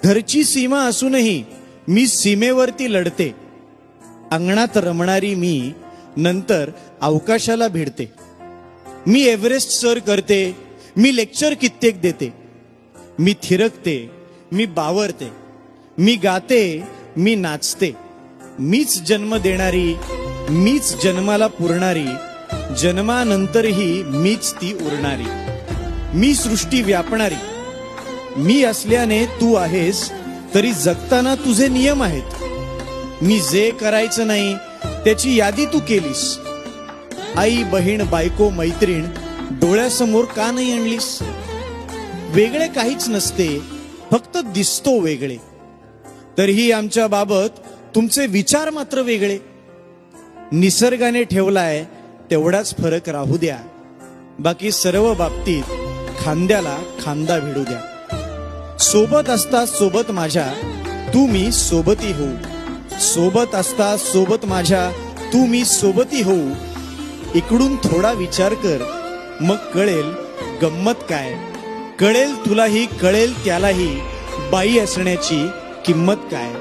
घरची सीमा असूनही मी सीमेवरती लढते. अंगणात रमणारी मी नंतर अवकाशाला भिडते. मी एव्हरेस्ट सर करते, मी लेक्चर कित्येक देते. मी थिरकते, मी बावरते, मी गाते, मी नाचते. मीच जन्म देणारी, मीच जन्माला पुरणारी, जन्मानंतरही मीच ती उरणारी. मी सृष्टी व्यापणारी. मी असल्याने तू आहेस, तरी जगताना तुझे नियम आहेत. मी जे करायचं नाही त्याची यादी तू केलीस. आई बहीण बायको मैत्रीण डोळ्यासमोर का नाही आणलीस? वेगळे काहीच नसते, फक्त दिसतो वेगळे. तरीही आमच्या बाबत तुमचे विचार मात्र वेगळे. निसर्गाने ठेवलाय तेवढाच फरक राहू द्या. बाकी सर्व बाबतीत खांद्याला खांदा भिडू द्या. सोबत असता सोबत माझ्या तू मी सोबती होऊ. सोबत असता सोबत माझ्या तू मी सोबती होऊ. इकडून थोडा विचार कर, मग कळेल गंमत काय. कळेल तुलाही, कळेल त्यालाही बाई असण्याची किंमत काय.